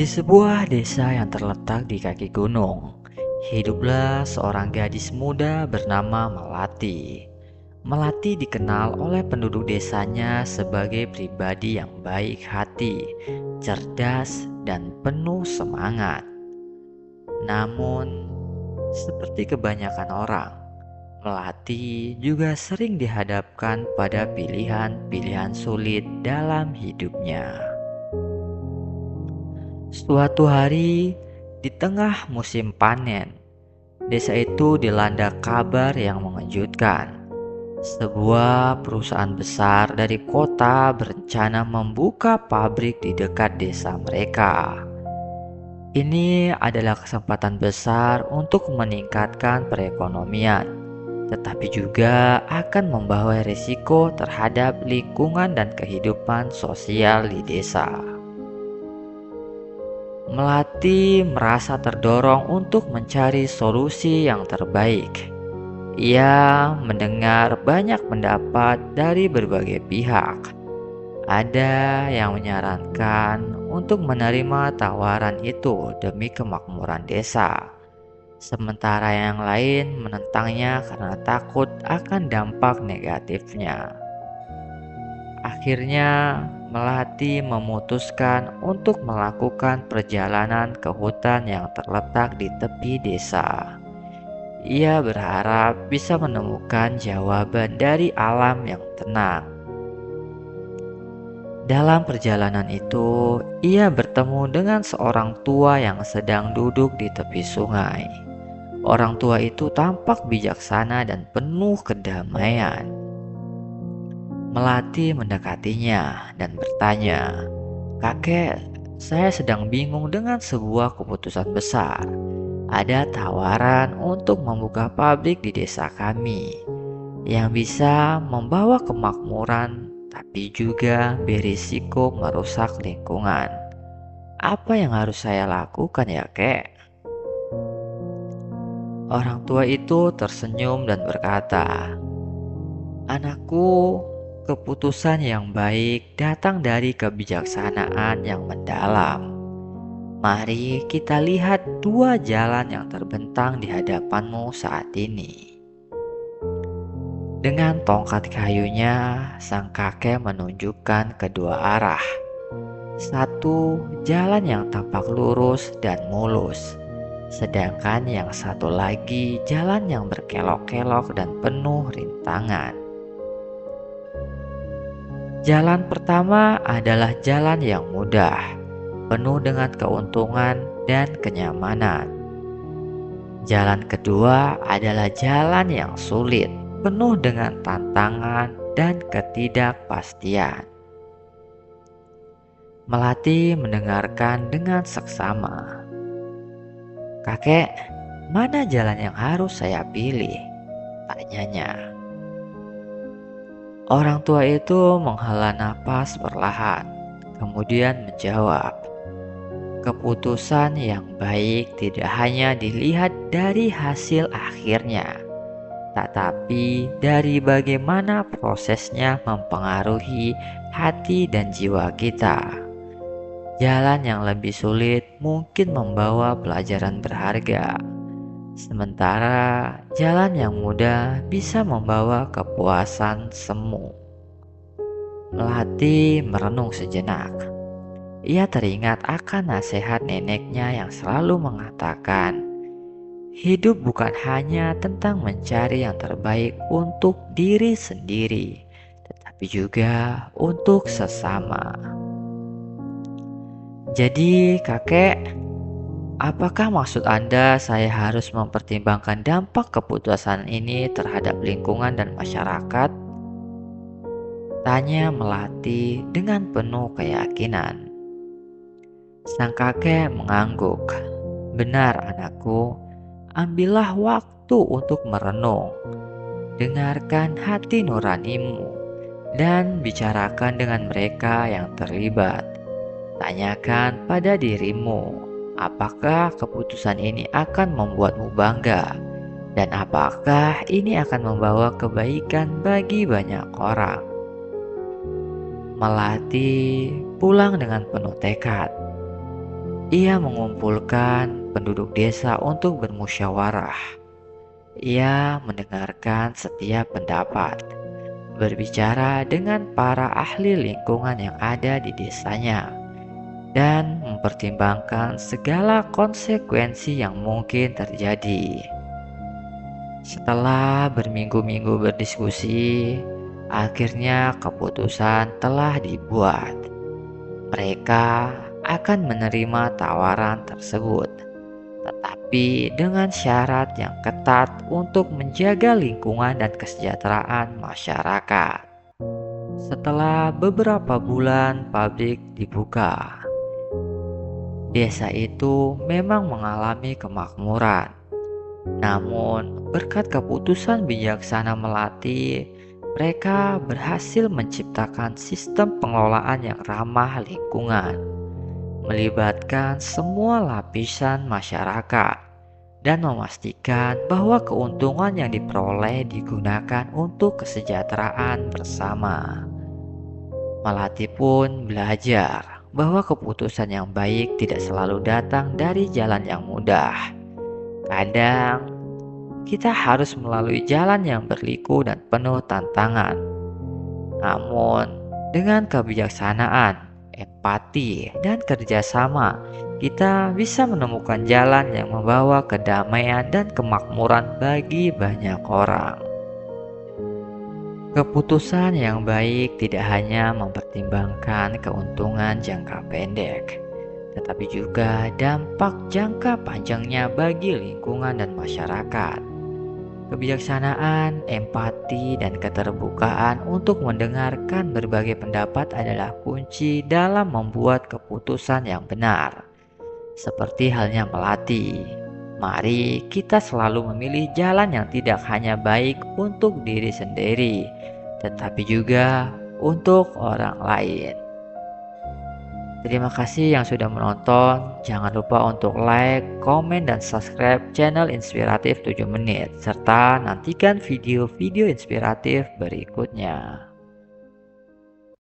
Di sebuah desa yang terletak di kaki gunung, hiduplah seorang gadis muda bernama Melati. Melati dikenal oleh penduduk desanya sebagai pribadi yang baik hati, cerdas, dan penuh semangat. Namun, seperti kebanyakan orang, Melati juga sering dihadapkan pada pilihan-pilihan sulit dalam hidupnya. Suatu hari, di tengah musim panen, desa itu dilanda kabar yang mengejutkan. Sebuah perusahaan besar dari kota berencana membuka pabrik di dekat desa mereka. Ini adalah kesempatan besar untuk meningkatkan perekonomian, tetapi juga akan membawa risiko terhadap lingkungan dan kehidupan sosial di desa. Melati merasa terdorong untuk mencari solusi yang terbaik. Ia mendengar banyak pendapat dari berbagai pihak. Ada yang menyarankan untuk menerima tawaran itu demi kemakmuran desa, sementara yang lain menentangnya karena takut akan dampak negatifnya. Akhirnya, Melati memutuskan untuk melakukan perjalanan ke hutan yang terletak di tepi desa. Ia berharap bisa menemukan jawaban dari alam yang tenang. Dalam perjalanan itu, ia bertemu dengan seorang tua yang sedang duduk di tepi sungai. Orang tua itu tampak bijaksana dan penuh kedamaian. Melati mendekatinya dan bertanya, "Kakek, saya sedang bingung dengan sebuah keputusan besar. Ada tawaran untuk membuka pabrik di desa kami yang bisa membawa kemakmuran tapi juga berisiko merusak lingkungan. Apa yang harus saya lakukan ya, Kek?" Orang tua itu tersenyum dan berkata, "Anakku, keputusan yang baik datang dari kebijaksanaan yang mendalam. Mari kita lihat dua jalan yang terbentang di hadapanmu saat ini." Dengan tongkat kayunya, sang kakek menunjukkan kedua arah. Satu jalan yang tampak lurus dan mulus, sedangkan yang satu lagi jalan yang berkelok-kelok dan penuh rintangan. Jalan pertama adalah jalan yang mudah, penuh dengan keuntungan dan kenyamanan. Jalan kedua adalah jalan yang sulit, penuh dengan tantangan dan ketidakpastian. Melati mendengarkan dengan seksama. "Kakek, mana jalan yang harus saya pilih?" tanyanya. Orang tua itu menghela napas perlahan, kemudian menjawab, "Keputusan yang baik tidak hanya dilihat dari hasil akhirnya, tetapi dari bagaimana prosesnya mempengaruhi hati dan jiwa kita. Jalan yang lebih sulit mungkin membawa pelajaran berharga, sementara jalan yang mudah bisa membawa kepuasan semu." Melati merenung sejenak. Ia teringat akan nasihat neneknya yang selalu mengatakan, hidup bukan hanya tentang mencari yang terbaik untuk diri sendiri, tetapi juga untuk sesama. "Jadi, kakek, apakah maksud Anda saya harus mempertimbangkan dampak keputusan ini terhadap lingkungan dan masyarakat?" tanya Melati dengan penuh keyakinan. Sang kakek mengangguk. "Benar, anakku, ambillah waktu untuk merenung. Dengarkan hati nuranimu dan bicarakan dengan mereka yang terlibat. Tanyakan pada dirimu, apakah keputusan ini akan membuatmu bangga, dan apakah ini akan membawa kebaikan bagi banyak orang." Melati pulang dengan penuh tekad. Ia mengumpulkan penduduk desa untuk bermusyawarah. Ia mendengarkan setiap pendapat, berbicara dengan para ahli lingkungan yang ada di desanya, dan mempertimbangkan segala konsekuensi yang mungkin terjadi. Setelah berminggu-minggu berdiskusi, akhirnya keputusan telah dibuat. Mereka akan menerima tawaran tersebut, tetapi dengan syarat yang ketat untuk menjaga lingkungan dan kesejahteraan masyarakat. Setelah beberapa bulan pabrik dibuka, desa itu memang mengalami kemakmuran. Namun, berkat keputusan bijaksana Melati, mereka berhasil menciptakan sistem pengelolaan yang ramah lingkungan, melibatkan semua lapisan masyarakat, dan memastikan bahwa keuntungan yang diperoleh digunakan untuk kesejahteraan bersama. Melati pun belajar bahwa keputusan yang baik tidak selalu datang dari jalan yang mudah. Kadang kita harus melalui jalan yang berliku dan penuh tantangan. Namun, dengan kebijaksanaan, empati, dan kerjasama, kita bisa menemukan jalan yang membawa kedamaian dan kemakmuran bagi banyak orang. Keputusan yang baik tidak hanya mempertimbangkan keuntungan jangka pendek, tetapi juga dampak jangka panjangnya bagi lingkungan dan masyarakat. Kebijaksanaan, empati, dan keterbukaan untuk mendengarkan berbagai pendapat adalah kunci dalam membuat keputusan yang benar. Seperti halnya Melati, mari kita selalu memilih jalan yang tidak hanya baik untuk diri sendiri, tetapi juga untuk orang lain. Terima kasih yang sudah menonton. Jangan lupa untuk like, komen, dan subscribe channel Inspiratif 7 Menit. Serta nantikan video-video inspiratif berikutnya.